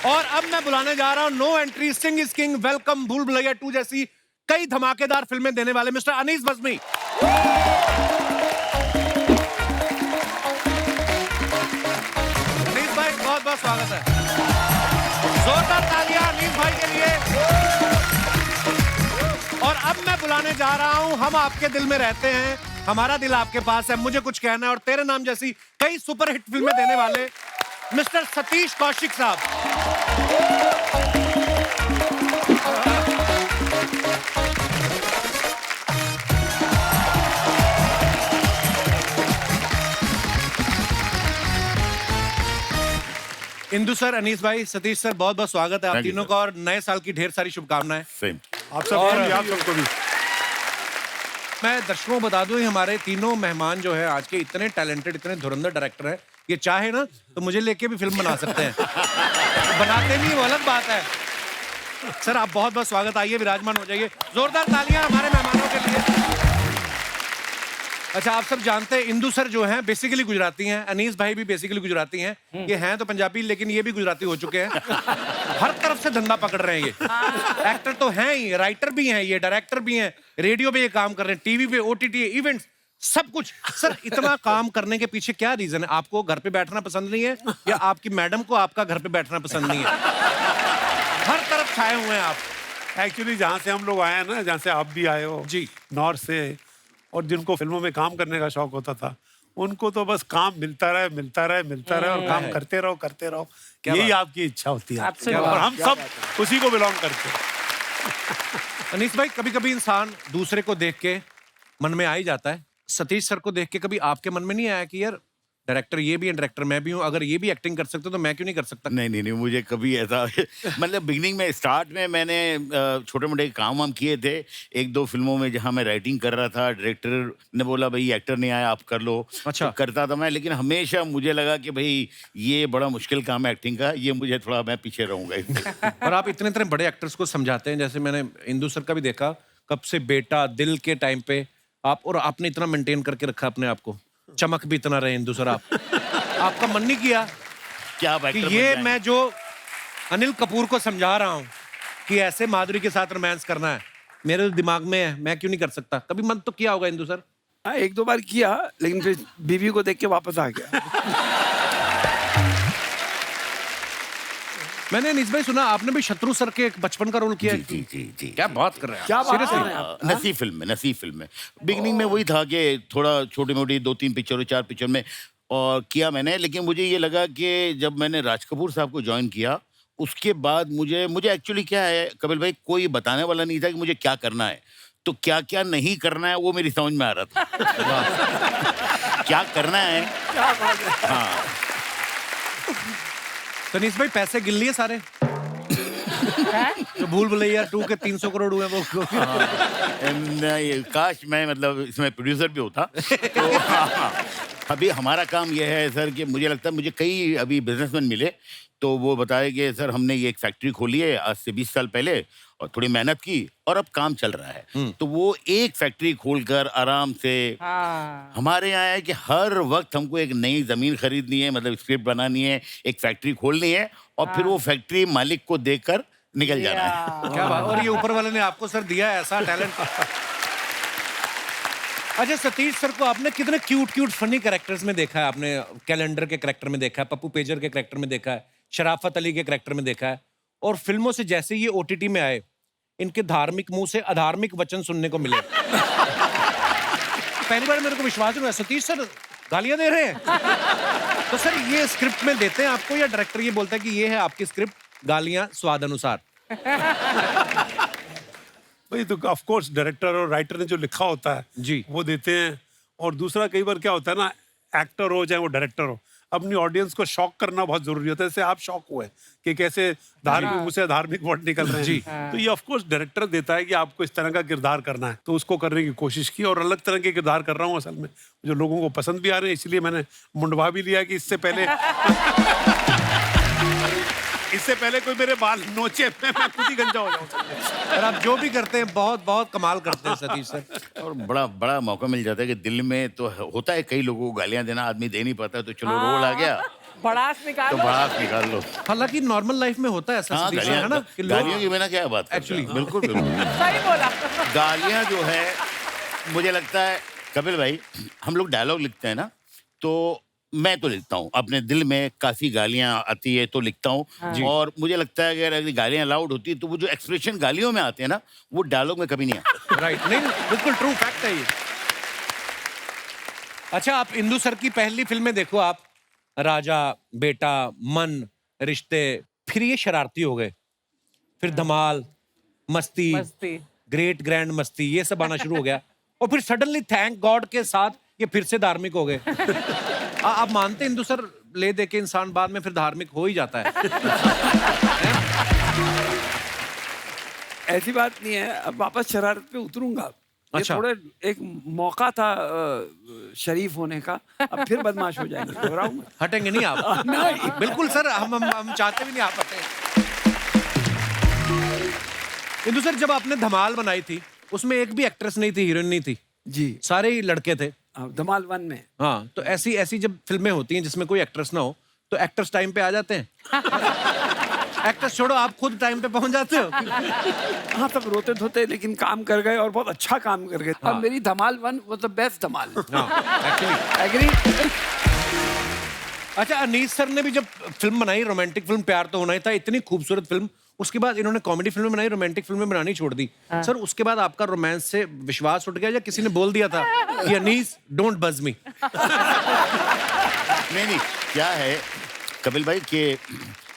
और अब मैं बुलाने जा रहा हूं no entry Singh is king welcome Bhool Bhulaiyaa 2 जैसी कई धमाकेदार फिल्में देने वाले मिस्टर अनीस बज़्मी। अनीस भाई बहुत बहुत स्वागत है। जोरदार तालियां अनीस भाई के लिए। और अब मैं बुलाने जा रहा हूं हम आपके दिल में रहते हैं, हमारा दिल आपके पास है, मुझे कुछ कहना है और तेरे नाम जैसी कई सुपरहिट फिल्में देने वाले मिस्टर सतीश कौशिक साहब। इंदु सर, अनीस भाई, सतीश सर, बहुत बहुत स्वागत है आप तीनों का और नए साल की ढेर सारी शुभकामनाएं। सेम आप सबको भी। मैं दर्शकों को बता दूं हमारे तीनों मेहमान जो है आज के इतने टैलेंटेड, इतने धुरंधर डायरेक्टर हैं, ये चाहे ना तो मुझे लेके भी फिल्म बना सकते हैं। बनाते नहीं वो अलग बात है। सर आप बहुत बहुत स्वागत, आइए विराजमान हो जाइए। जोरदार तालियां हमारे मेहमानों के लिए। अच्छा, आप सब जानते हैं इंदु सर जो हैं बेसिकली गुजराती हैं, अनीस भाई भी बेसिकली गुजराती हैं। ये हैं तो पंजाबी लेकिन ये भी गुजराती हो चुके हैं। हर तरफ से धंधा पकड़ रहे हैं ये। एक्टर तो हैं ही, राइटर भी हैं, ये डायरेक्टर भी हैं, रेडियो पे ये काम कर रहे हैं, टीवी पे, ओटीटी, इवेंट्स, सब कुछ। सर इतना काम करने के पीछे क्या रीजन है? आपको घर पे बैठना पसंद नहीं है या आपकी मैडम को आपका घर पे बैठना पसंद नहीं है? हर तरफ छाए हुए हैं आप। एक्चुअली जहाँ से हम लोग आए हैं ना, जहाँ से आप भी आए हो जी, नॉर्थ से, और जिनको फिल्मों में काम करने का शौक होता था उनको तो बस काम मिलता रहे मिलता रहे मिलता रहे और काम करते रहो। यही आपकी इच्छा होती है और हम सब उसी को बिलोंग करते हैं। अनीस भाई, कभी कभी इंसान दूसरे को देख के मन में आ ही जाता है। सतीश सर को देख के कभी आपके मन में नहीं आया कि यार डायरेक्टर ये भी है, डायरेक्टर मैं भी हूँ, अगर ये भी एक्टिंग कर सकते तो मैं क्यों नहीं कर सकता? नहीं, मुझे कभी ऐसा मतलब बिगनिंग में, स्टार्ट में मैंने छोटे मोटे काम वाम किए थे 1-2 फिल्मों में जहाँ मैं राइटिंग कर रहा था। डायरेक्टर ने बोला भाई एक्टर नहीं आया आप कर लो। अच्छा। तो करता था मैं, लेकिन हमेशा मुझे लगा कि भाई ये बड़ा मुश्किल काम है एक्टिंग का, ये मुझे थोड़ा, मैं पीछे रहूंगा। और आप इतने इतने बड़े एक्टर्स को समझाते हैं, जैसे मैंने इंदु सर का भी देखा, कब से बेटा, दिल के टाइम पे आप, और आपने इतना मेंटेन करके रखा अपने आप को, चमक भी इतना रहे इंदु सर आप। आपका मन नहीं किया क्या कि ये मैं जो अनिल कपूर को समझा रहा हूं कि ऐसे माधुरी के साथ रोमांस करना है, मेरे दिमाग में है, मैं क्यों नहीं कर सकता? कभी मन तो किया होगा इंदु सर? हाँ, 1-2 बार किया, लेकिन फिर बीवी को देख के वापस आ गया। मैंने अनीस भाई सुना आपने भी शत्रु सर के एक बचपन का रोल किया है। जी। क्या बात कर रहे हैं? क्या बात Seriously? कर रहे हैं आप? नसीब फिल्म में बिगनिंग में वही था कि थोड़ा छोटी मोटी 2-3 पिक्चर 4 पिक्चर में और किया मैंने। लेकिन मुझे ये लगा कि जब मैंने राज कपूर साहब को ज्वाइन किया उसके बाद मुझे एक्चुअली क्या है कपिल भाई, कोई बताने वाला नहीं था कि मुझे क्या करना है, तो क्या क्या नहीं करना है वो मेरी समझ में आ रहा था। क्या करना है, हाँ। अनीस भाई पैसे गिन लिए सारे? जो भूल भुलैया 2 के 300 करोड़ हुए वो? नहीं, काश मैं मतलब इसमें प्रोड्यूसर भी होता। तो हाँ, अभी हमारा काम यह है सर कि मुझे लगता है, मुझे कई अभी बिजनेसमैन मिले तो वो बताए कि सर हमने ये एक फैक्ट्री खोली है आज से 20 साल पहले और थोड़ी मेहनत की और अब काम चल रहा है। तो वो एक फैक्ट्री खोलकर आराम से हमारे यहाँ है कि हर वक्त हमको एक नई जमीन खरीदनी है, मतलब स्क्रिप्ट बनानी है, एक फैक्ट्री खोलनी है और फिर वो फैक्ट्री मालिक को देकर निकल जाना है। क्या बात! और ये ऊपर वाले ने आपको सर दिया है ऐसा टैलेंट। अच्छा, सतीश सर को आपने कितने क्यूट फनी कैरेक्टर्स में देखा है? आपने कैलेंडर के कैरेक्टर में देखा है, पप्पू पेजर के कैरेक्टर में देखा है, शराफत अली के कैरेक्टर में देखा है, और फिल्मों से जैसे ये ओटीटी में आए इनके धार्मिक मुंह से अधार्मिक वचन सुनने को मिले। पहली बार मेरे को विश्वास नहीं हुआ सतीश सर गालियां दे रहे हैं। तो सर ये स्क्रिप्ट में देते हैं आपको या डायरेक्टर ये बोलता है कि ये है आपकी स्क्रिप्ट, गालियां स्वाद अनुसार? भाई तो ऑफ कोर्स डायरेक्टर और राइटर ने जो लिखा होता है जी वो देते हैं। और दूसरा कई बार क्या होता है ना, एक्टर हो चाहे वो डायरेक्टर हो, अपनी ऑडियंस को शॉक करना बहुत जरूरी होता है। जैसे आप शॉक हुए कि कैसे धार्मिक मुंह से धार्मिक वर्ड निकल रहे हैं जी। तो ये ऑफ कोर्स डायरेक्टर देता है कि आपको इस तरह का किरदार करना है, तो उसको करने की कोशिश की और अलग तरह के किरदार कर रहा हूँ असल में, जो लोगों को पसंद भी आ रहे हैं। इसलिए मैंने मुंडवा भी लिया कि इससे पहले कोई मेरे बाल नोचे मैं खुद ही गंजा हो जाऊं। और आप जो भी करते हैं बहुत बहुत कमाल करते हैं सतीश सर। और बड़ा मौका मिल जाता है कि दिल में तो होता है कई लोगों को गालियां देना, आदमी दे नहीं पाता, तो चलो रोल आ गया भड़ास तो निकालो। भड़ास निकाल लो। हालांकि नॉर्मल लाइफ में होता है ऐसा हाँ, सतीश, है ना कि गालियों लोग की बिना क्या बात करते हैं? Actually। बिल्कुल बिल्कुल। सही बोला। गालियां जो है, मुझे लगता है कपिल भाई, हम लोग डायलॉग लिखते हैं ना, तो मैं तो लिखता हूँ अपने दिल में, काफी गालियां आती है तो लिखता हूँ। और मुझे लगता है कि अगर गालियां अलाउड होती है तो वो जो एक्सप्रेशन गालियों में आते हैं ना, वो डायलॉग में कभी नहीं आते। राइट, नहीं बिल्कुल ट्रू फैक्ट है ये। अच्छा, आप इंदु सर की पहली फिल्में देखो आप, राजा, बेटा, मन, रिश्ते, फिर ये शरारती हो गए, फिर धमाल, मस्ती, मस्ती। ग्रेट ग्रैंड मस्ती, ये सब आना शुरू हो गया। और फिर सडनली थैंक गॉड के साथ ये फिर से धार्मिक हो गए। आप मानते हैं इंदु सर, ले दे के इंसान बाद में फिर धार्मिक हो ही जाता है। ऐसी बात नहीं है, अब वापस शरारत पे उतरूंगा। ये अच्छा। थोड़े एक मौका था शरीफ होने का, अब फिर बदमाश हो जाएंगे, घबराऊं मत। हटेंगे नहीं आप? नहीं। बिल्कुल सर, हम चाहते भी नहीं आप हटें। इंदु सर, जब आपने धमाल बनाई थी, उसमें एक भी एक्ट्रेस नहीं थी, हीरोइन नहीं थी, जी, सारे ही लड़के थे। धमाल 1 में। हाँ, तो ऐसी ऐसी जब फिल्में होती हैं जिसमें कोई एक्ट्रेस ना हो, तो एक्टर्स टाइम पे आ जाते हैं। एक्टर्स छोड़ो, आप खुद टाइम पे पहुंच जाते हो। हाँ, तब रोते धोते लेकिन काम कर गए और बहुत अच्छा काम कर गए। हाँ। और मेरी धमाल 1 वाज द बेस्ट धमाल। हाँ, एक्चुअली। एग्री? अच्छा, अनीस सर ने भी जब फिल्म बनाई, रोमांटिक फिल्म प्यार तो होना ही था, इतनी खूबसूरत फिल्म, उसके बाद इन्होंने कॉमेडी फिल्में बनाई, रोमांटिक फिल्में बनानी छोड़ दी। सर, उसके बाद आपका रोमांस से विश्वास उठ गया या किसी ने बोल दिया था कि अनीस डोंट बज मी? नहीं, क्या है कपिल भाई कि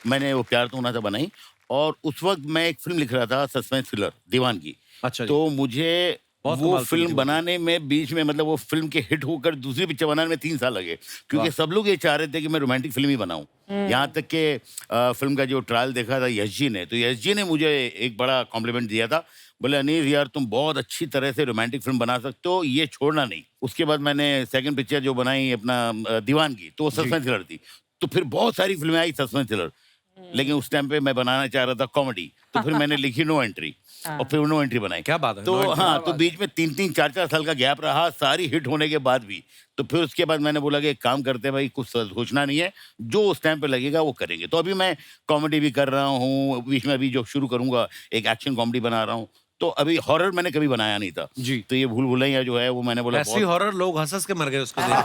मैंने वो प्यार तो होना था बनाई, और उस वक्त मैं एक फिल्म लिख रहा था, सस्पेंस थ्रिलर दीवानगी। अच्छा जी। तो मुझे बहुत वो कमाल की फिल्म थी वो। बनाने में बीच में, मतलब वो फिल्म के हिट होकर दूसरी पिक्चर बनाने में 3 साल लगे, क्योंकि सब लोग ये चाह रहे थे कि मैं रोमांटिक फिल्म ही बनाऊं। यहाँ तक कि फिल्म का जो ट्रायल देखा था यश जी ने, तो यश जी ने मुझे एक बड़ा कॉम्प्लीमेंट दिया था। बोले, अनीस यार, तुम बहुत अच्छी तरह से रोमांटिक फिल्म बना सकते हो, ये छोड़ना नहीं। उसके बाद मैंने सेकंड पिक्चर जो बनाई अपना दीवानगी, तो वो सस्पेंस थ्रिलर थी। तो फिर बहुत सारी फिल्में आई सस्पेंस थ्रिलर, लेकिन उस टाइम पे मैं बनाना चाह रहा था कॉमेडी, तो फिर मैंने लिखी नो एंट्री, और फिर नो एंट्री बनाई। क्या बात है, तो No Entry। हाँ, तो बीच में 3-3, 4-4 साल का गैप रहा, सारी हिट होने के बाद भी। तो फिर उसके बाद मैंने बोला कि एक काम करते हैं भाई, कुछ सोचना नहीं है, जो उस टाइम पे लगेगा वो करेंगे। तो अभी मैं कॉमेडी भी कर रहा हूँ, बीच में अभी जो शुरू करूंगा एक एक्शन कॉमेडी बना रहा हूँ। तो अभी हॉरर मैंने कभी बनाया नहीं था जी। तो ये भूल भुलैया जो है वो मैंने बोला ऐसी हॉरर लोग हंस के मर गए उसको देख के।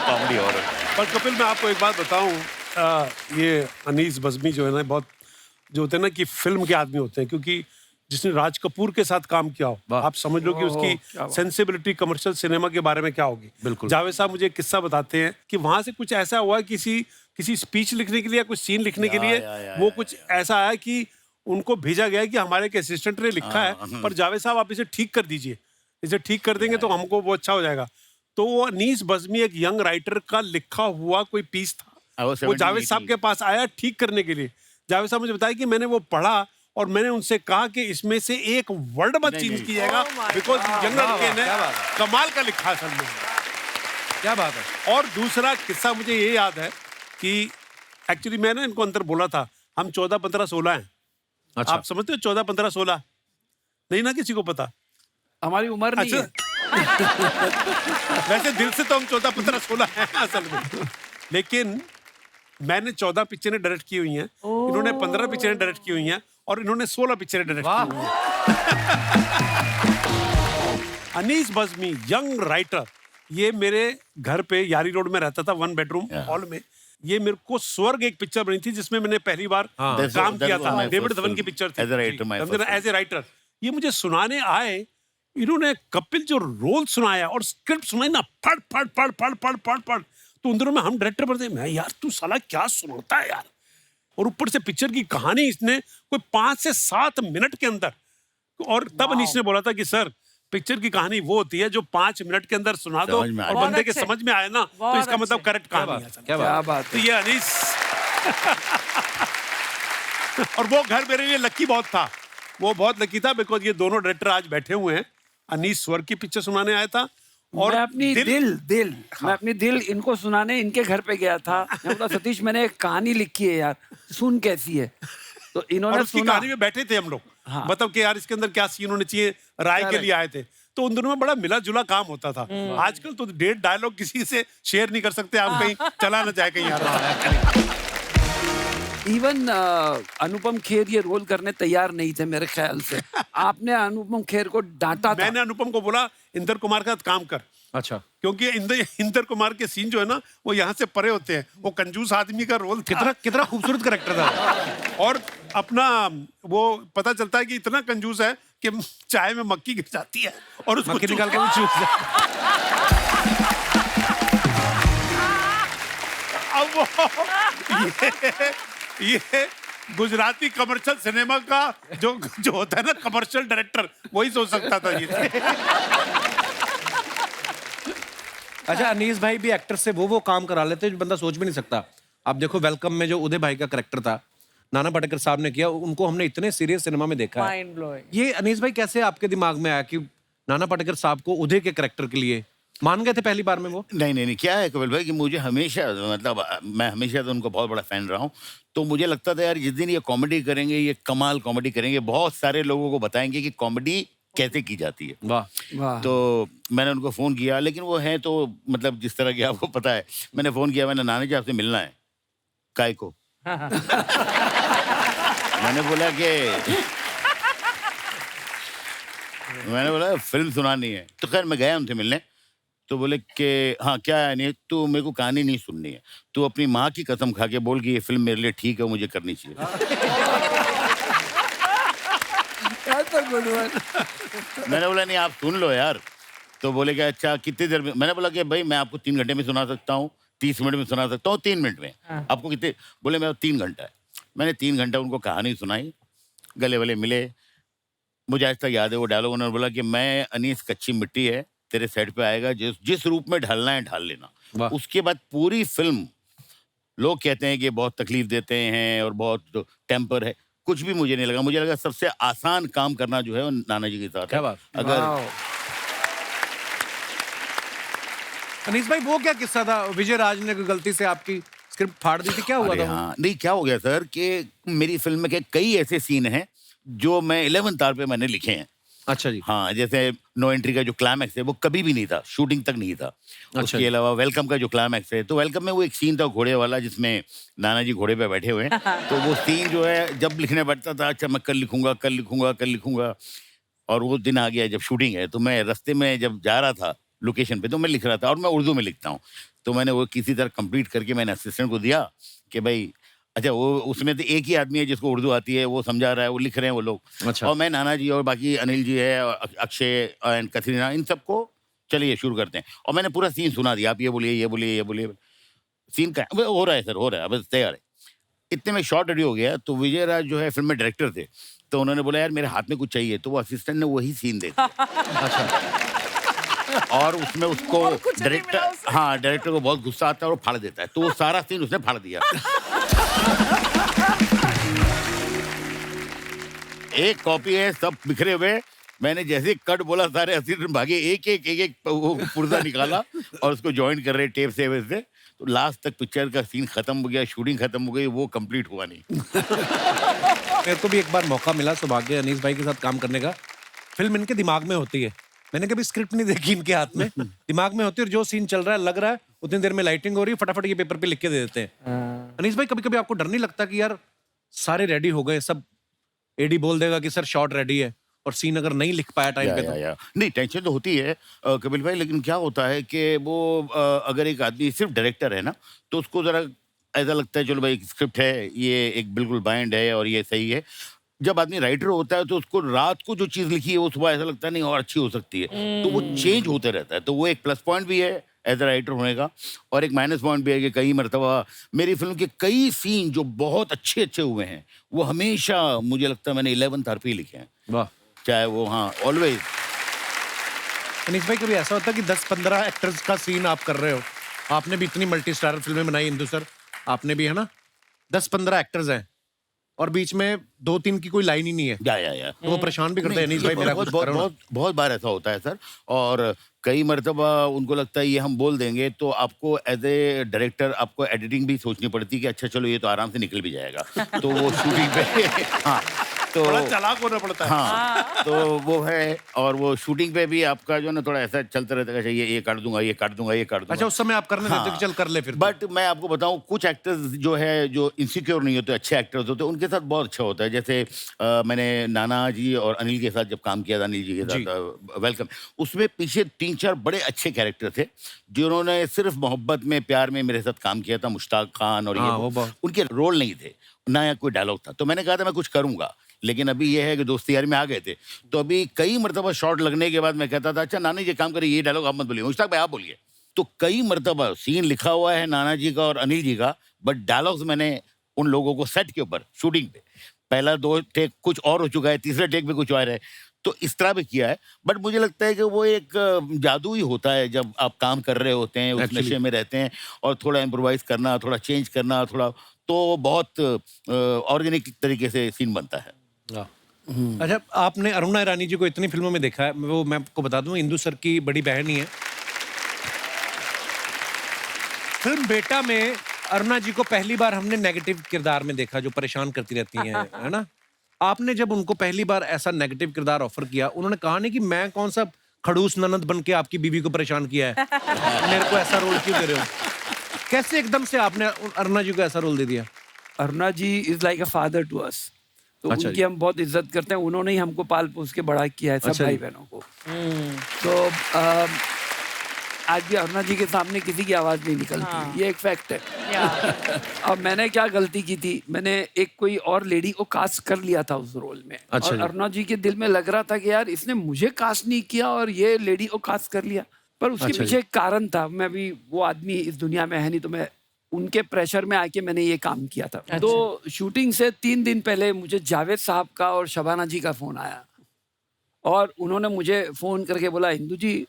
Comedy horror. पर कपिल, मैं आपको एक बात बताऊं, ये अनीस बज़मी जो है ना, बहुत जो होते हैं ना कि फिल्म के आदमी होते हैं, क्योंकि जिसने राज कपूर के साथ काम किया हो, आप समझ लो कि उसकी सेंसिबिलिटी कमर्शियल सिनेमा के बारे में क्या होगी। बिल्कुल। जावेद साहब मुझे एक किस्सा बताते हैं कि वहां से कुछ ऐसा हुआ, किसी स्पीच लिखने के लिए या कुछ सीन लिखने के लिए, वो कुछ ऐसा आया कि उनको भेजा गया कि हमारे एक असिस्टेंट ने लिखा है, पर जावेद साहब आप इसे ठीक कर दीजिए, इसे ठीक कर देंगे तो हमको वो अच्छा हो जाएगा। तो वो अनीस बज़मी एक यंग राइटर का लिखा हुआ कोई पीस था, वो जावेद साहब के पास आया ठीक करने के लिए। जावेद साहब मुझे बताया कि मैंने वो पढ़ा और मैंने उनसे कहा कि इसमें से एक वर्ड मत चेंज कीजिएगा, बिकॉज यंग लड़के ने कमाल का लिखा असल में। क्या बात है। और दूसरा किस्सा मुझे ये याद है कि एक्चुअली मैंने इनको अंदर बोला था, हम 14, 15, 16 हैं। अच्छा। आप समझते हो 14, 15, 16 नहीं ना, किसी को पता? हमारी उम्र नहीं है। वैसे दिल से तो हम 14, 15, 16 हैं असल में, लेकिन मैंने 14 पिक्चरें डायरेक्ट की हुई हैं, इन्होंने 15 पिक्चरें डायरेक्ट की हुई हैं, और इन्होंने 16 पिक्चरें डायरेक्ट की हुई हैं। अनीस बज़मी यंग राइटर, ये मेरे घर पे यारी रोड में रहता था, 1 बेडरूम हॉल में। ये मेरे को स्वर्ग एक पिक्चर बनी थी जिसमें मैंने पहली बार काम किया था, डेविड धवन की पिक्चर थी एज ए राइटर। ये मुझे सुनाने आए, इन्होंने कपिल जो रोल सुनाया और स्क्रिप्ट सुनाई ना, पढ़ पढ़ पढ़ पढ़ पढ़ पढ़ पढ़, तो उन दिनों में हम डायरेक्टर बनते, मैं यार तू साला क्या सुनाता है यार। और ऊपर से पिक्चर की कहानी इसने कोई 5 से 7 मिनट के अंदर, और तब अनीस ने बोला था कि सर पिक्चर की कहानी वो होती है जो 5 मिनट के अंदर सुना दो और बंदे के समझ में आए ना, तो इसका मतलब करेक्ट कहानी है। क्या बात। तो ये अनीस और वो घर मेरे लिए लकी बहुत था, वो बहुत लकी था, बिकॉज ये दोनों डायरेक्टर आज बैठे हुए हैं। अनीस स्वर्ग की पिक्चर सुनाने आया था, और मैं अपनी दिल मैं अपनी दिल इनको सुनाने इनके घर पे गया था। मैं बोला, सतीश मैंने एक कहानी लिखी है यार, सुन कैसी है। तो और इन्होंने उसकी सुना। कहानी में बैठे थे हम लोग, हाँ। मतलब कि यार इसके अंदर क्या सीन होने चाहिए, राय के Correct. लिए आए थे। तो उन दोनों में बड़ा मिला जुला काम होता था। आजकल तो 1.5 डायलॉग किसी से शेयर नहीं कर सकते, आप कहीं चला ना जाए कहीं यार। इवन अनुपम खेर ये रोल करने तैयार नहीं थे मेरे ख्याल से। आपने अनुपम खेर को डांटा था। मैंने अनुपम को बोला इंदर कुमार के साथ काम कर, अच्छा, क्योंकि इंदर कुमार के सीन जो है ना वो यहाँ से परे होते हैं। वो कंजूस आदमी का रोल था। कितना कितना खूबसूरत करेक्टर था। और अपना वो पता चलता है कि इतना कंजूस है कि चाय में मक्खी गिर जाती है और उसको मक्खी निकाल के चूस- भी चूस अब ये गुजराती कमर्शियल सिनेमा का जो जो होता है ना कमर्शियल डायरेक्टर, वही सोच सकता था ये। अच्छा, अनीस भाई भी एक्टर से वो काम करा लेते हैं जो बंदा सोच भी नहीं सकता। आप देखो वेलकम में जो उदय भाई का करेक्टर था, नाना पाटेकर साहब ने किया, उनको हमने इतने सीरियस सिनेमा में देखा है। Mind blowing. ये अनीस भाई कैसे आपके दिमाग में आया कि नाना पाटेकर साहब को उदय के करेक्टर के लिए मान गए थे पहली बार में वो? नहीं, क्या है कपिल भाई कि मुझे हमेशा, मतलब मैं हमेशा तो उनको बहुत बड़ा फैन रहा हूँ। तो मुझे लगता था यार जिस दिन ये कॉमेडी करेंगे, ये कमाल कॉमेडी करेंगे, बहुत सारे लोगों को बताएंगे कि कॉमेडी कैसे की जाती है। वाह। वाह। तो मैंने उनको फ़ोन किया, लेकिन वो हैं तो मतलब जिस तरह की आपको पता है, मैंने फ़ोन किया, मैंने नानी जी आपसे मिलना है। काय को? मैंने बोला फिल्म सुनानी है। तो खैर मैं गया उनसे मिलने। तो बोले कि हाँ क्या है, नहीं तो मेरे को कहानी नहीं सुननी है, तू अपनी माँ की कसम खा के बोल कि ये फिल्म मेरे लिए ठीक है, मुझे करनी चाहिए। मैंने बोला नहीं आप सुन लो यार। तो बोले कि अच्छा कितनी देर में? मैंने बोला कि भाई मैं आपको 3 घंटे में सुना सकता हूँ, 30 मिनट में सुना सकता हूँ, 3 मिनट में। आपको कितने? बोले मैं 3 घंटा है। मैंने 3 घंटा उनको कहानी सुनाई, गले वले मिले। मुझे आज तक याद है वो डायलॉग, उन्होंने बोला कि मैं अनीस कच्ची मिट्टी है, तेरे सेट पे आएगा, जिस रूप में ढलना है ढाल लेना। वाह। उसके बाद पूरी फिल्म लोग कहते हैं कि बहुत तकलीफ देते हैं और बहुत टेम्पर है, कुछ भी मुझे नहीं लगा। मुझे लगा सबसे आसान काम करना जो है वो नाना जी के साथ है। क्या बात। अगर वाह। अनीस भाई वो क्या किस्सा था, विजय राज ने कोई गलती से आपकी स्क्रिप्ट फाड़ दी थी, क्या हुआ अरे था वो? हाँ, नहीं क्या हो गया सर कि मेरी फिल्म में के कई ऐसे सीन हैं जो मैं 11th आवर पे मैंने लिखे हैं। अच्छा जी। हाँ, जैसे नो एंट्री का जो क्लाइमैक्स है वो कभी भी नहीं था, शूटिंग तक नहीं था। अच्छा उसके जी। अलावा वेलकम का जो क्लाइमैक्स है, तो वेलकम में वो एक सीन था घोड़े वाला जिसमें नाना जी घोड़े पे बैठे हुए हैं। तो वो सीन जो है जब लिखने बैठता था, अच्छा मैं कल लिखूंगा। और वो दिन आ गया जब शूटिंग है, तो मैं रास्ते में जब जा रहा था लोकेशन पे तो मैं लिख रहा था, और मैं उर्दू में लिखता हूँ। तो मैंने वो किसी तरह कंप्लीट करके मैंने असिस्टेंट को दिया कि भाई अच्छा वो उसमें तो एक ही आदमी है जिसको उर्दू आती है, वो समझा रहा है, वो लिख रहे हैं वो लोग। अच्छा। और मैं नाना जी और बाकी अनिल जी है और अक्षय एंड कतरीना, इन सबको चलिए शुरू करते हैं। और मैंने पूरा सीन सुना दिया, आप ये बोलिए। सीन का हो रहा है सर, हो रहा है, बस तैयार है। इतने में शॉर्ट रेडी हो गया। तो विजय राज जो है फिल्म में डायरेक्टर थे, तो उन्होंने बोला यार मेरे हाथ में कुछ चाहिए, तो वो असिस्टेंट ने वही सीन दे दिया। और उसमें उसको कुछ नहीं मिला डायरेक्टर, उसे। हाँ डायरेक्टर को बहुत गुस्सा आता है और वो फाड़ देता है, तो वो सारा सीन उसने फाड़ दिया। एक कॉपी है, सब बिखरे हुए। मैंने जैसे कट बोला सारे असिस्टेंट भागे, एक वो पुर्जा निकाला और उसको ज्वाइन कर रहे टेप से वैसे। तो लास्ट तक पिक्चर का सीन खत्म हो गया, शूटिंग खत्म हो गई, वो कंप्लीट हुआ नहीं। मेरे को भी एक बार मौका मिला सौभाग्य अनीस भाई के साथ काम करने का। फिल्म इनके दिमाग में होती है, मैंने कभी स्क्रिप्ट नहीं देखी इनके हाथ में, दिमाग में होती है और जो सीन चल रहा है लग रहा है उतनी देर में लाइटिंग हो रही है, फटाफट ये पेपर पे लिख के दे देते हैं। अनीस भाई कभी कभी आपको डर नहीं लगता कि यार सारे रेडी हो गए, सब एडी बोल देगा कि सर शॉट रेडी है और सीन अगर नहीं लिख पाया टाइम पे तो? या। नहीं टेंशन तो होती है कपिल भाई, लेकिन क्या होता है कि वो अगर एक आदमी सिर्फ डायरेक्टर है ना, तो उसको जरा ऐसा लगता है चलो भाई स्क्रिप्ट है, ये एक बिल्कुल बाइंड है और ये सही है। जब आदमी राइटर होता है तो उसको रात को जो चीज़ लिखी है वो सुबह ऐसा लगता है नहीं और अच्छी हो सकती है, तो वो चेंज होते रहता है। तो वो एक प्लस पॉइंट भी है एज अ राइटर होने का, और एक माइनस पॉइंट भी है कि कई मरतबा मेरी फिल्म के कई सीन जो बहुत अच्छे हुए हैं वो हमेशा मुझे लगता है मैंने 11th आवर पे ही लिखे हैं, वाह। चाहे वो हाँ ऑलवेज। अनीस भाई कभी ऐसा होता है कि 10-15 एक्टर्स का सीन आप कर रहे हो, आपने भी इतनी मल्टी स्टारर फिल्में बनाई, इंदु सर आपने भी, है ना, 10-15 एक्टर्स हैं, और बीच में 2-3 की कोई लाइन ही नहीं है, या तो वो परेशान भी करते हैं अनीस भाई, मेरा कुछ बहुत करो ना। बहुत बहुत बार ऐसा होता है सर। और कई मर्तबा उनको लगता है ये हम बोल देंगे तो आपको एज ए डायरेक्टर आपको एडिटिंग भी सोचनी पड़ती है कि अच्छा चलो ये तो आराम से निकल भी जाएगा। तो वो शूटिंग पे हाँ तो बड़ा चालाक होना पड़ता है। हाँ तो वो है। और वो शूटिंग पे भी आपका जो है ना थोड़ा ऐसा चलता रहता है, अच्छा ये काट दूंगा, ये काट दूंगा, ये काट दूंगा। अच्छा, उस समय आप करने देते हो कि चल कर ले फिर तो। बट मैं आपको बताऊं, कुछ एक्टर्स जो है जो इनसिक्योर नहीं होते, अच्छे एक्टर्स होते हैं, उनके साथ बहुत अच्छा होता है। जैसे मैंने नाना जी और अनिल के साथ जब काम किया था, अनिल जी के साथ वेलकम, उसमें पीछे 3-4 बड़े अच्छे कैरेक्टर थे जिन्होंने सिर्फ मोहब्बत में, प्यार में मेरे साथ काम किया था। मुश्ताक खान और हाँ, ये वो बहुत- उनके रोल नहीं थे, ना या कोई डायलॉग था। तो मैंने कहा था मैं कुछ करूंगा, लेकिन अभी ये है कि दोस्ती यारी में आ गए थे। तो अभी कई मरतबा शॉट लगने के बाद मैं कहता था अच्छा नाना जी काम करिए, ये डायलॉग आप मत बोलिए, मुश्ताक भाई आप बोलिए। तो कई मरतबा सीन लिखा हुआ है नाना जी का और अनिल जी का, बट डायलॉग्स मैंने उन लोगों को सेट के ऊपर शूटिंग पे, पहला 2 टेक कुछ और हो चुका है, तीसरे टेक पे कुछ और है, तो इस तरह भी किया है। बट मुझे लगता है कि वो एक जादू ही होता है जब आप काम कर रहे होते हैं, उस नशे में रहते हैं, और थोड़ा इम्प्रोवाइज करना, थोड़ा चेंज करना, थोड़ा तो बहुत ऑर्गेनिक तरीके से सीन बनता है। अच्छा, आपने अरुणा ईरानी जी को इतनी फिल्मों में देखा है, वो मैं आपको बता दूं इंदु सर की बड़ी बहन ही है। फिल्म बेटा में अरुणा जी को पहली बार हमने नेगेटिव किरदार में देखा, जो परेशान करती रहती हैं, है ना। आपने जब उनको पहली बार ऐसा नेगेटिव किरदार ऑफर किया, उन्होंने कहा नहीं कि मैं कौन सा खड़ूस ननद बन के आपकी बीवी को परेशान किया है, मेरे को ऐसा रोल क्यों दे रहे हो? कैसे एकदम से आपने अरुणा जी को ऐसा रोल दे दिया? Aruna ji is like a father to us, तो अच्छा उनकी हम बहुत इज्जत करते हैं। उन्होंने ही हमको पाल पोस के बड़ा किया है, सब अच्छा भाई जी। बहनों को। तो आज भी अरुणा जी के सामने किसी की आवाज नहीं निकलती, ये एक फैक्ट है। अब मैंने क्या गलती की थी, मैंने एक कोई और लेडी को कास्ट कर लिया था उस रोल में। अच्छा और जी। अरुणा जी के दिल में लग रहा था कि यार इसने मुझे कास्ट नहीं किया और ये लेडी को कास्ट कर लिया। पर उसके अच्छा जी। पीछे एक कारण था, मैं भी वो आदमी इस दुनिया में है नहीं, तो मैं उनके प्रेशर में आके मैंने ये काम किया था। तो शूटिंग से 3 दिन पहले मुझे जावेद साहब का और शबाना जी का फोन आया, और उन्होंने मुझे फोन करके बोला इंदु जी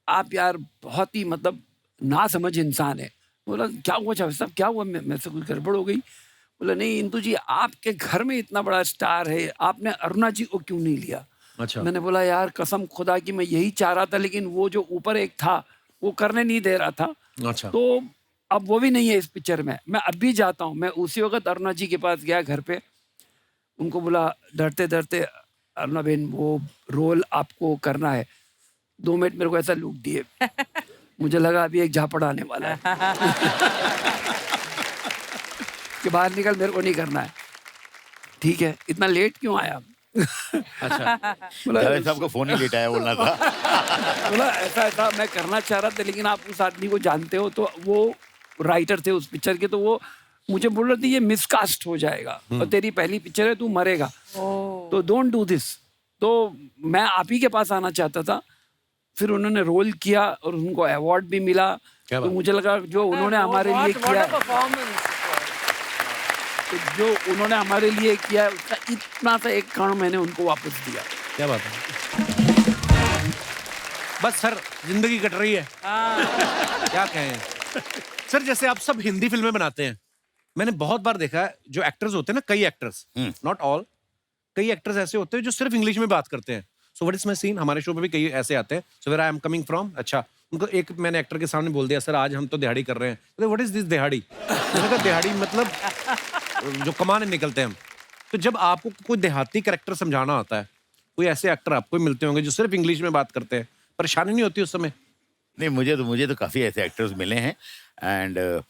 आप यार बहुत ही मतलब ना समझ इंसान है। बोला क्या हुआ जावेद साहब, क्या हुआ, मेरे से कुछ गड़बड़ हो गई? बोला नहीं इंदु जी, आपके घर में इतना बड़ा स्टार है, आपने अरुणा जी को क्यों नहीं लिया? अच्छा। मैंने बोला यार कसम खुदा की मैं यही चाह रहा था, लेकिन वो जो ऊपर एक था वो करने नहीं दे रहा था। अच्छा। तो अब वो भी नहीं है इस पिक्चर में। मैं अब भी जाता हूँ, मैं उसी वक्त अरुणा जी के पास गया घर पे, उनको बोला डरते डरते अरुणा बहन वो रोल आपको करना है। 2 मिनट मेरे को ऐसा लुक दिए, मुझे लगा अभी एक झापड़ आने वाला है कि बाहर निकल, मेरे को नहीं करना है। ठीक है, इतना लेट क्यों आया? अच्छा। बोला जावेद साहब को फोन ही लेट आया बोलना था। बोला ऐसा ऐसा मैं करना चाह रहा था, लेकिन आप उस आदमी को जानते हो, तो वो राइटर थे उस पिक्चर के, तो वो मुझे बोल रहे थे ये मिसकास्ट हो जाएगा और तेरी पहली पिक्चर है, तू मरेगा, तो डोंट डू दिस। तो मैं आप ही के पास आना चाहता था। फिर उन्होंने रोल किया और उनको अवार्ड भी मिला। क्या तो बात? मुझे लगा जो उन्होंने हमारे लिए किया, तो जो उन्होंने हमारे लिए किया उसका इतना सा एक कण मैंने उनको वापस दिया। क्या बात है। बस सर, जिंदगी कट रही है, क्या कहें सर। जैसे आप सब हिंदी फिल्में बनाते हैं, मैंने बहुत बार देखा है जो एक्टर्स होते हैं ना, कई एक्टर्स, नॉट ऑल, कई एक्टर्स ऐसे होते हैं जो सिर्फ इंग्लिश में बात करते हैं। So what is my scene, हमारे शो पे भी कई ऐसे आते हैं। So where I am coming from, अच्छा उनको एक मैंने एक्टर के सामने बोल दिया सर आज हम तो दिहाड़ी कर रहे हैं। व्हाट इज दिस दिहाड़ी? मैंने कहा दिहाड़ी मतलब जो कमाने निकलते हैं हम। तो जब आपको कोई देहाती कैरेक्टर समझाना होता है, कोई ऐसे एक्टर आपको मिलते होंगे जो सिर्फ इंग्लिश में बात करते हैं, परेशानी नहीं होती उस समय? नहीं, मुझे तो काफ़ी ऐसे एक्टर्स मिले हैं एंड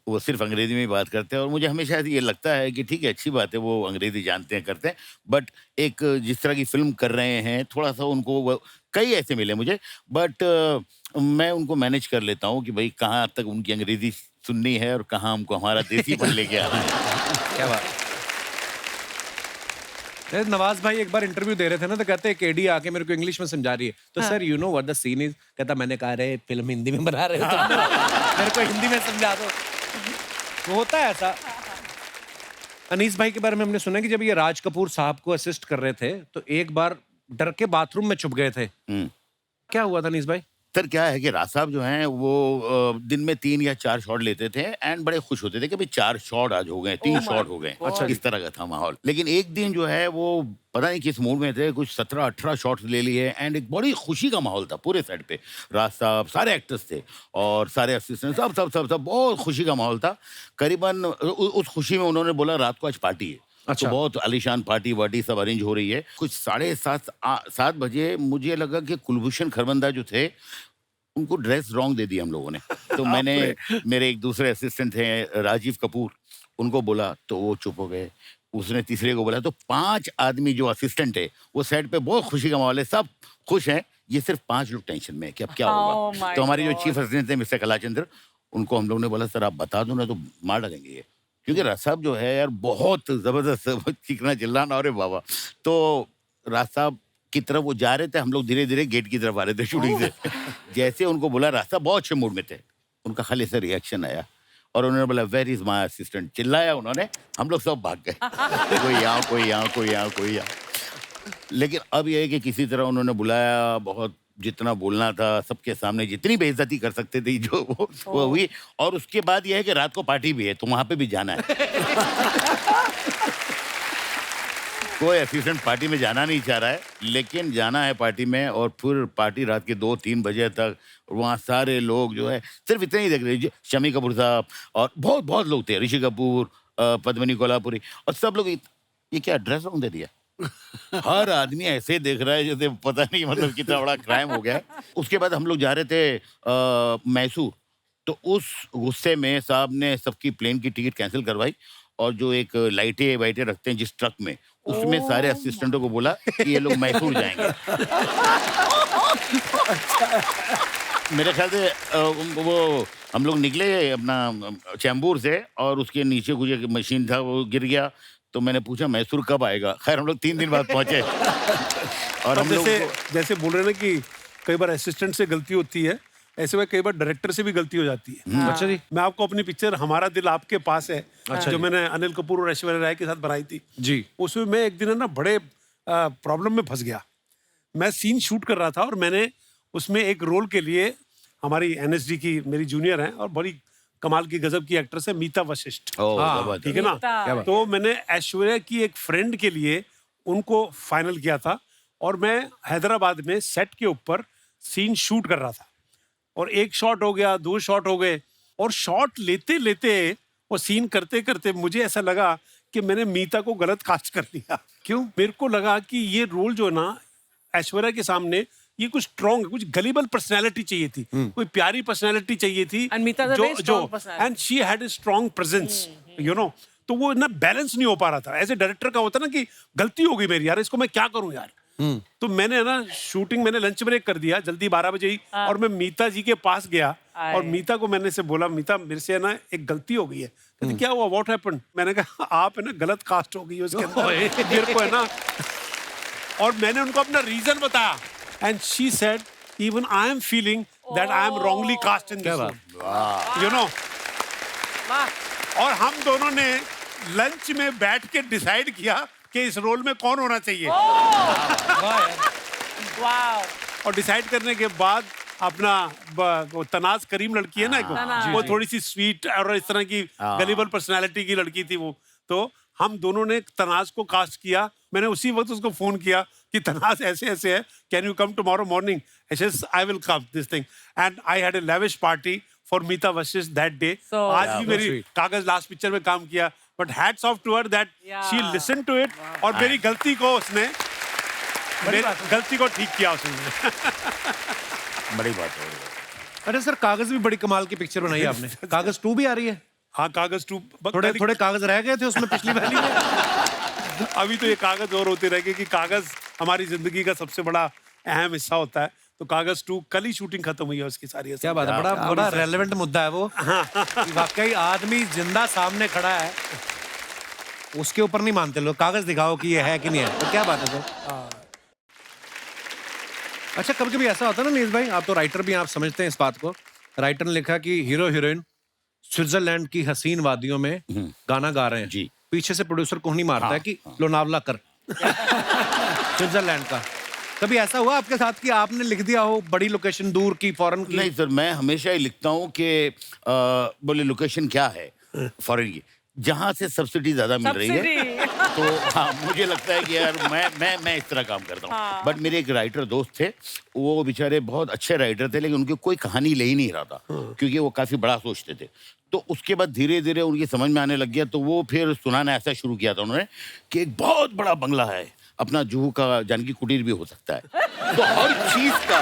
वो सिर्फ अंग्रेजी में ही बात करते हैं, और मुझे हमेशा ये लगता है कि ठीक है अच्छी बात है वो अंग्रेजी जानते हैं करते हैं, बट एक जिस तरह की फिल्म कर रहे हैं थोड़ा सा उनको कई ऐसे मिले मुझे, बट मैं उनको मैनेज कर लेता हूँ कि भाई कहाँ तक उनकी अंग्रेजी सुननी है और कहाँ हमको हमारा देसीपन लेके आना है। क्या बात। नवाज भाई एक बार इंटरव्यू दे रहे थे ना, तो कहते हैं केडी आके मेरे को इंग्लिश में समझा रही है, तो sir you know what the scene is, कहता मैंने कहा रे फिल्म हिंदी में बना रहे हो तो मेरे को हिंदी में समझा दो। वो होता है ऐसा। अनीस भाई के बारे में हमने सुना कि जब ये राज कपूर साहब को असिस्ट कर रहे थे, तो एक बार डर के बाथरूम में छुप गए थे। क्या हुआ था अनीस भाई? सर क्या है कि राज साहब जो हैं वो दिन में 3 या 4 शॉट लेते थे एंड बड़े खुश होते थे कि भाई 4 शॉट आज हो गए, 3 शॉट हो गए। अच्छा, इस तरह का था माहौल। लेकिन एक दिन जो है वो पता नहीं किस मूड में थे, कुछ 17-18 शॉट्स ले लिए एंड एक बड़ी खुशी का माहौल था पूरे सेट पे। राज साहब, सारे एक्टर्स थे और सारे असिस्टेंट, सब सब सब सब बहुत खुशी का माहौल था। करीबन उस खुशी में उन्होंने बोला रात को आज पार्टी है। अच्छा। तो बहुत आलीशान पार्टी वार्टी सब अरेंज हो रही है। कुछ 7:30 बजे मुझे लगा कि कुलभूषण खरबंदा जो थे उनको ड्रेस रॉन्ग दे दिया हम लोगों ने। तो मैंने, मेरे एक दूसरे असिस्टेंट थे राजीव कपूर, उनको बोला तो वो चुप हो गए। उसने तीसरे को बोला, तो 5 आदमी जो असिस्टेंट है वो सेट पे बहुत खुशी का माहौल है, सब खुश हैं, ये सिर्फ 5 लोग टेंशन में है कि अब क्या होगा। तो हमारे जो चीफ असिस्टेंट थे मिस्टर कलाचंद्र, उनको हम लोग ने बोला सर आप बता दो ना तो मार डालेंगे ये, क्योंकि राज साहब जो है यार बहुत जबरदस्त चीखना चिल्लाना, अरे बाबा। तो राज साहब की तरफ वो जा रहे थे, हम लोग धीरे धीरे गेट की तरफ आ रहे थे शूटिंग से। जैसे उनको बोला, राज साहब बहुत अच्छे मूड में थे, उनका खाली से रिएक्शन आया और उन्होंने बोला वेयर इज माय असिस्टेंट, चिल्लाया उन्होंने, हम लोग सब भाग गए। कोई यहाँ, कोई यहाँ, कोई यहाँ, कोई यहाँ। लेकिन अब यह है कि किसी तरह उन्होंने बुलाया, बहुत जितना बोलना था सबके सामने, जितनी बेइज्जती कर सकते थे जो वो हुई। और उसके बाद यह है कि रात को पार्टी भी है तो वहां पे भी जाना है। कोई असिस्टेंट पार्टी में जाना नहीं चाह रहा है, लेकिन जाना है पार्टी में। और फिर पार्टी रात के 2-3 बजे तक, वहाँ सारे लोग जो है सिर्फ इतने ही देख रहे हैं, शमी कपूर साहब और बहुत बहुत लोग थे, ऋषि कपूर, पद्मिनी कोल्हापुरी, और सब लोग ये क्या ड्रेस रॉन्ग दे दिया। हर आदमी ऐसे देख रहा है जैसे पता नहीं मतलब कितना बड़ा क्राइम हो गया है। उसके बाद हम लोग जा रहे थे मैसूर, तो उस गुस्से में साहब ने सबकी प्लेन की टिकट कैंसिल करवाई और जो एक लाइटें वाइटें रखते हैं जिस ट्रक में, उसमें सारे असिस्टेंटों को बोला कि ये लोग मैसूर जाएंगे। मेरे ख्याल से वो हम लोग निकले अपना चैम्बूर से और उसके नीचे कुछ एक मशीन था वो गिर गया। तो मैंने पूछा मैसूर कब आएगा, खैर हम लोग 3 दिन बाद पहुंचे। और हम लोग जैसे बोल रहे हैं ना कि कई बार असिस्टेंट से गलती होती है, ऐसे में कई बार डायरेक्टर से भी गलती हो जाती है। अच्छा जी। मैं आपको अपनी पिक्चर हमारा दिल आपके पास है, जो मैंने अनिल कपूर और ऐश्वर्या राय के साथ बनाई थी जी, उसमें मैं एक दिन ना बड़े प्रॉब्लम में फंस गया। मैं सीन शूट कर रहा था और मैंने उसमें एक रोल के लिए, हमारी एनएसडी की मेरी जूनियर है और बड़ी कमाल की गजब की एक्ट्रेस है मीता वशिष्ठ, ठीक है ना। तो मैंने ऐश्वर्या की एक फ्रेंड के लिए उनको फाइनल किया था और मैं हैदराबाद में सेट के ऊपर सीन शूट कर रहा था और 1 शॉट हो गया, 2 शॉट हो गए और शॉट लेते लेते और सीन करते करते मुझे ऐसा लगा कि मैंने मीता को गलत कास्ट कर लिया। क्यों? मेरे को लगा कि ये रोल जो है ना ऐश्वर्या के सामने ये कुछ स्ट्रॉन्ग, कुछ गलीबल पर्सनैलिटी चाहिए थी, कोई प्यारी पर्सनैलिटी चाहिए थी, and she had a strong presence, you know. तो वो ना बैलेंस नहीं हो पा रहा था। एज ए डायरेक्टर का होता ना कि गलती हो गई मेरी, यार इसको मैं क्या करूं यार। तो मैंने ना शूटिंग, मैंने लंच ब्रेक कर दिया जल्दी 12 बजे ही, और मैं मीता जी के पास गया और मीता को मैंने से बोला, मीता मेरे से ना एक गलती हो गई है। कहती क्या हुआ, व्हाट हैपेंड? मैंने कहा आप है ना गलत कास्ट हो गई है उसके अंदर, मेरे को है ना। और मैंने उनको अपना रीजन बताया and she said even I am feeling that I am wrongly cast in this role, you know. और हम दोनों ने लंच में बैठ के डिसाइड किया कि इस रोल में कौन होना चाहिए। और डिसाइड करने के बाद अपना वो तनाज करीम लड़की है ना, वो थोड़ी सी स्वीट और इस तरह की गलीबल पर्सनालिटी की लड़की थी वो, तो हम दोनों ने तनाज को कास्ट किया। मैंने उसी वक्त उसको फोन किया कि तनाज ऐसे ऐसे है, can you come tomorrow morning? I will come this thing and I had a lavish party for Meeta Vashisht that day. आज भी मेरी कागज लास्ट पिक्चर में काम किया, but hats off to her that she listen to it और मेरी गलती को उसने, मेरी गलती को ठीक किया उसने। बड़ी बात है। अरे सर कागज भी बड़ी कमाल की पिक्चर बनाई आपने। कागज 2 भी आ रही है? हाँ, कागज 2 थोड़े कागज रह गए थे उसमें पिछली वाली में। अभी तो ये कागज और होते रह गए कि कागज हमारी जिंदगी का सबसे बड़ा अहम हिस्सा होता है। तो कागज 2 कल ही शूटिंग खत्म हुई है उसकी सारी। क्या बात है, बड़ा रेलेवेंट मुद्दा है वो। वाकई आदमी जिंदा सामने खड़ा है, उसके ऊपर नहीं मानते लोग, कागज दिखाओ कि ये है कि नहीं है। तो क्या बात है सर। अच्छा, कभी कभी ऐसा होता है ना नीरज भाई, आप तो राइटर भी हैं, आप समझते हैं इस बात को। राइटर ने लिखा कि हीरो हीरोइन स्विट्जरलैंड की हसीन वादियों में गाना गा रहे हैं जी। पीछे से प्रोड्यूसर कोहनी मारता है कि लोनावला कर स्विट्जरलैंड का। कभी ऐसा हुआ आपके साथ कि आपने लिख दिया हो बड़ी लोकेशन दूर की फॉरेन की? नहीं सर, मैं हमेशा ही लिखता हूँ कि बोले लोकेशन क्या है फॉरेन की, जहाँ से सब्सिडी ज्यादा मिल रही है। तो हाँ, मुझे लगता है कि यार मैं इस तरह काम करता हूँ। बट मेरे एक राइटर दोस्त थे, वो बेचारे बहुत अच्छे राइटर थे, लेकिन उनकी कोई कहानी ले ही नहीं रहा था, क्योंकि वो काफी बड़ा सोचते थे। तो उसके बाद धीरे धीरे उनकी समझ में आने लग गया, तो वो फिर सुनाना ऐसा शुरू किया था उन्होंने कि एक बहुत बड़ा बंगला है, अपना जुहू का जानकी कुटीर भी हो सकता है। तो हर चीज का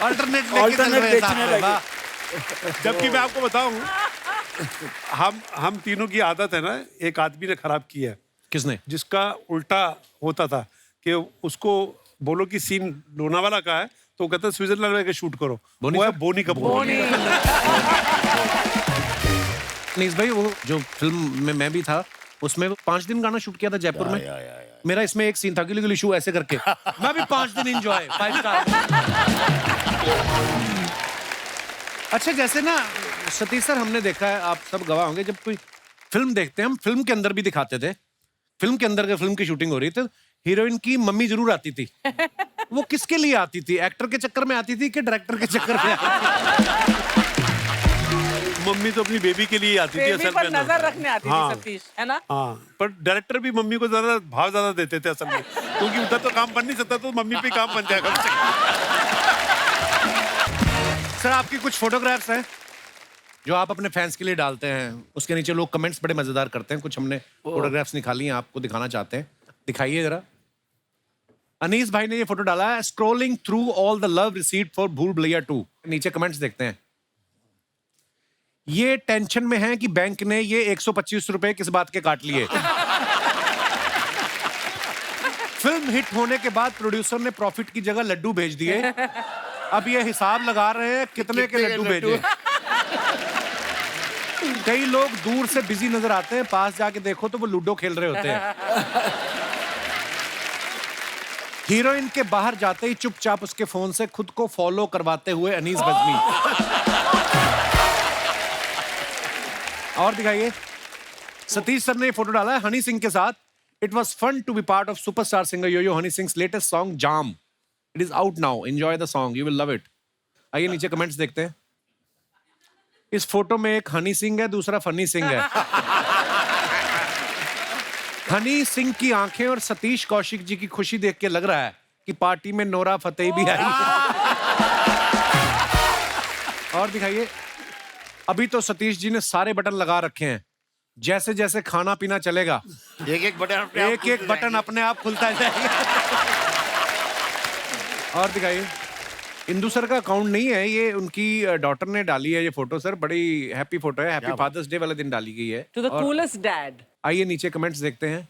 अल्टरनेट बेचने लगे। जबकि मैं आपको बताऊं, हम तीनों की आदत है ना, एक आदमी ने खराब की है, किसने? जिसका उल्टा होता था कि उसको बोलो कि सीन लोनावाला का है तो वो कहता है स्विट्जरलैंड में शूट करो। बोनी वो है सर? बोनी कपूर। अनीस भाई, वो जो फिल्म में मैं भी था, उसमें 5 दिन गाना शूट किया था जयपुर में। मेरा इसमें एक सीन था, गिली गिली शू ऐसे करके मैं भी 5 दिन एंजॉय 5 स्टार। अच्छा, जैसे ना सतीश सर, हमने देखा है, आप सब गवाह होंगे, जब कोई फिल्म देखते हैं, हम फिल्म के अंदर भी दिखाते थे, फिल्म के अंदर फिल्म की शूटिंग हो रही थी, हीरोइन की मम्मी जरूर आती थी। वो किसके लिए आती थी? एक्टर के चक्कर में आती थी कि डायरेक्टर के चक्कर में आती थी? मम्मी तो अपनी बेबी के लिए आती थी बेबी असल पर में ना। नजर रखने आती हाँ। थी सतीश, है ना? हाँ, पर डायरेक्टर भी मम्मी को ज्यादा भाव ज्यादा देते थे असल में, क्योंकि उधर तो काम बन नहीं सकता, तो मम्मी पे काम बन जाएगा। सर, आपकी कुछ फोटोग्राफ्स हैं जो आप अपने फैंस के लिए डालते हैं, उसके नीचे लोग कमेंट्स बड़े मजेदार करते हैं। कुछ हमने फोटोग्राफ्स निकाली हैं, आपको दिखाना चाहते हैं, दिखाइए जरा। अनीस भाई ने ये फोटो डाला है, scrolling through all the love received for भूल भुलैया 2। नीचे कमेंट्स देखते हैं। ये टेंशन में है कि बैंक ने ये 125 रुपए किस बात के काट लिए। फिल्म हिट होने के बाद प्रोड्यूसर ने प्रॉफिट की जगह लड्डू भेज दिए। अब ये हिसाब लगा रहे हैं कितने के लड्डू भेजे। कई लोग दूर से बिजी नजर आते हैं, पास जाके देखो तो वो लूडो खेल रहे होते हैं। हीरोइन के बाहर जाते ही चुपचाप उसके फोन से खुद को फॉलो करवाते हुए अनीस बजमी। और दिखाइए, सतीश सर ने ये फोटो डाला है हनी सिंह के साथ। It was fun to be part of superstar singer yo Honey Singh latest song जाम। It is out now, enjoy the song, you will love it. आइए नीचे कमेंट्स देखते हैं। इस फोटो में एक हनी सिंह है, दूसरा फनी सिंह है। हनी सिंह की आंखें और सतीश कौशिक जी की खुशी देख के लग रहा है कि पार्टी में नोरा फतेही भी आई। और दिखाइए, अभी तो सतीश जी ने सारे बटन लगा रखे हैं, जैसे जैसे खाना पीना चलेगा एक एक बटन अपने आप खुलता जाएगा। और दिखाइए, इंदु सर का अकाउंट नहीं है ये, उनकी डॉटर ने डाली है ये फोटो। सर, बड़ी हैप्पी फोटो है, हैप्पी फादर्स डे वाले दिन डाली गई है। To the coolest dad. आइए नीचे कमेंट्स देखते हैं।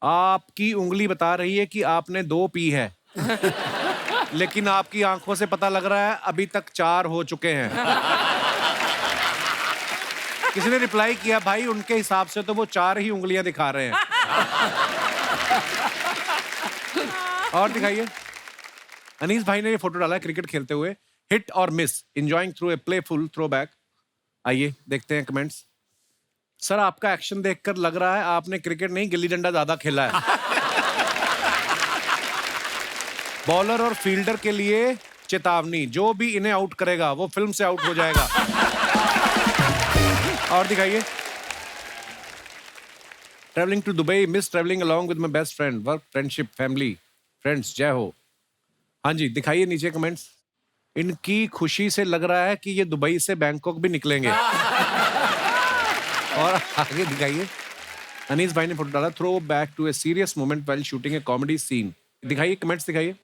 आपकी उंगली बता रही है कि आपने 2 पी है, लेकिन आपकी आंखों से पता लग रहा है अभी तक 4 हो चुके हैं। किसी ने रिप्लाई किया, भाई उनके हिसाब से तो वो 4 ही उंगलियां दिखा रहे हैं। और दिखाइए, अनीस भाई ने ये फोटो डाला है क्रिकेट खेलते हुए, हिट और miss, enjoying through a playful throwback. आइए देखते हैं कमेंट्स। सर, आपका एक्शन देखकर लग रहा है आपने क्रिकेट नहीं गिल्ली डंडा ज्यादा खेला है। बॉलर और फील्डर के लिए चेतावनी, जो भी इन्हें आउट करेगा वो फिल्म से आउट हो जाएगा। और दिखाइए, travelling to Dubai, miss travelling along with my best friend, work, friendship, family, friends, जय हो। हाँ जी, दिखाइए नीचे कमेंट्स। इनकी खुशी से लग रहा है कि ये दुबई से बैंकॉक भी निकलेंगे। और आगे दिखाइए, अनीस भाई ने फोटो डाला, throw back to a serious moment while shooting a comedy scene. दिखाइए कमेंट्स दिखाइए।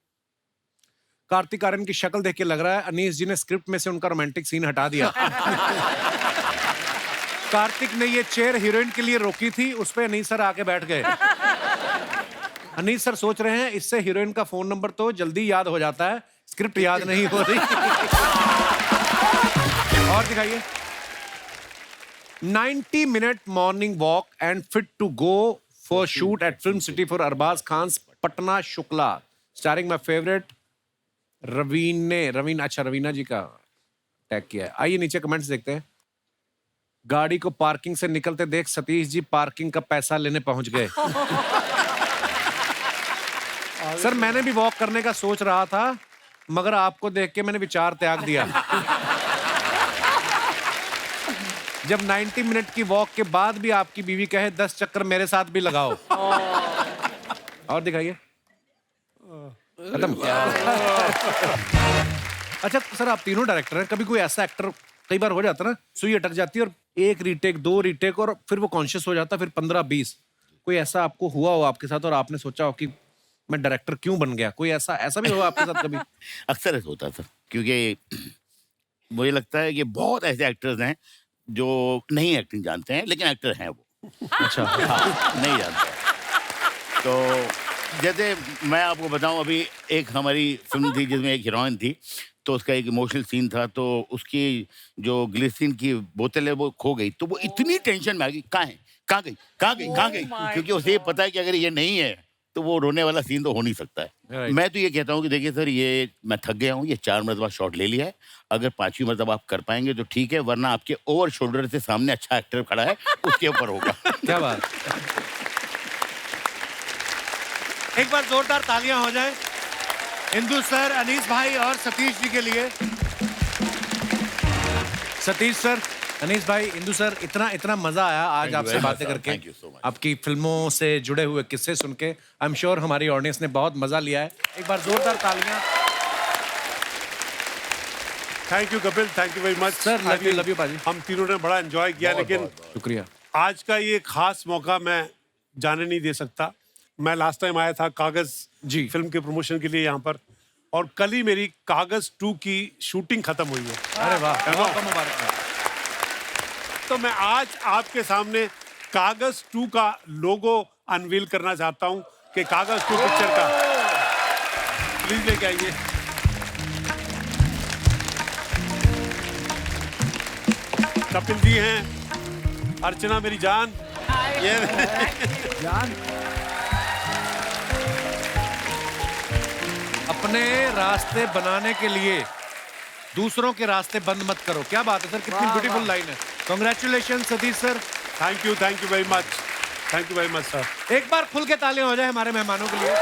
कार्तिक आर्यन की शक्ल देख के लग रहा है अनीस जी ने स्क्रिप्ट में से उनका रोमांटिक सीन हटा दिया। कार्तिक ने ये चेयर हीरोइन के लिए रोकी थी, उस पे अनीस सर आके बैठ गए। अनीस सर सोच रहे हैं इससे हीरोइन का फोन नंबर तो जल्दी याद हो जाता है, स्क्रिप्ट याद नहीं हो रही। और दिखाइए, 90 minute morning walk and fit to go for shoot at Film City for Arbaaz Khan Patna Shukla, starring my favourite Raveena ji का टैग किया है। आइए नीचे कमेंट्स देखते हैं। गाड़ी को पार्किंग से निकलते देख सतीश जी पार्किंग का पैसा लेने पहुंच गए। सर मैंने भी वॉक करने का सोच रहा था, मगर आपको देख के मैंने विचार त्याग दिया। जब 90 मिनट की वॉक के बाद भी आपकी बीवी कहे 10 चक्कर मेरे साथ भी लगाओ। और दिखाइए। खत्म। अच्छा सर, आप तीनों डायरेक्टर हैं, कभी कोई ऐसा एक्टर कई बार हो जाता है ना, सुई अटक जाती है और एक रीटेक, 2 रीटेक और फिर वो कॉन्शियस हो जाता है, फिर 15-20, कोई ऐसा आपको हुआ हो आपके साथ और आपने सोचा हो कि मैं डायरेक्टर क्यों बन गया? कोई ऐसा भी हुआ आपके साथ कभी? अक्सर ऐसा होता है सर, क्योंकि मुझे लगता है कि बहुत ऐसे एक्टर्स हैं जो नहीं एक्टिंग जानते हैं, लेकिन एक्टर हैं वो। अच्छा। हाँ, नहीं जानते। तो जैसे मैं आपको बताऊं, अभी एक हमारी फिल्म थी जिसमें एक हीरोइन थी, तो उसका एक इमोशनल सीन था, तो उसकी जो ग्लिसरीन की बोतल है वो खो गई, तो वो इतनी टेंशन में आ गई, कहाँ है, कहाँ गई, कहाँ गई, कहाँ गई, क्योंकि उसे ये पता है कि अगर ये नहीं है तो वो रोने वाला सीन तो हो नहीं सकता है। Right. मैं तो ये कहता हूँ कि देखिए सर, ये मैं थक गया हूँ, ये 4 मरतबा शॉट ले लिया है, अगर 5वीं मरतबा आप कर पाएंगे तो ठीक है, वरना आपके ओवर शोल्डर से सामने अच्छा एक्टर खड़ा है, उसके ऊपर होगा। क्या बात। एक बार जोरदार तालियां हो जाएं इंदु सर, अनीस भाई और सतीश जी के लिए। सतीश सर, अनीस भाई, इंदु सर, इतना मजा आया आज Thank you आपसे very बातें much, sir. करके, Thank you so much. आपकी फिल्मों से जुड़े हुए किस्से सुन के। आई एम श्योर हमारी ऑडियंस ने बहुत मजा लिया है। एक बार जोरदार तालियां। Thank you Kapil, thank you very much sir, love you पाजी। हम तीनों ने बड़ा एंजॉय किया, लेकिन शुक्रिया। आज का ये खास मौका मैं जाने नहीं दे सकता। मैं लास्ट टाइम आया था कागज जी। फिल्म के प्रमोशन के लिए यहाँ पर, और कल ही मेरी कागज 2 की शूटिंग खत्म हुई है। अरे वाह, बहुत मुबारक। तो मैं आज आपके सामने कागज 2 का लोगो अनवील करना चाहता हूं कि कागज 2 पिक्चर का प्लीज लेके आइए। कपिल जी हैं, अर्चना मेरी जान, ये जान, अपने रास्ते बनाने के लिए दूसरों के रास्ते बंद मत करो। क्या बात है सर, कितनी ब्यूटीफुल लाइन है। Congratulation Satish sir. Thank you very much, thank you very much sir. एक बार खुल के तालियां हो जाए हमारे मेहमानों के लिए।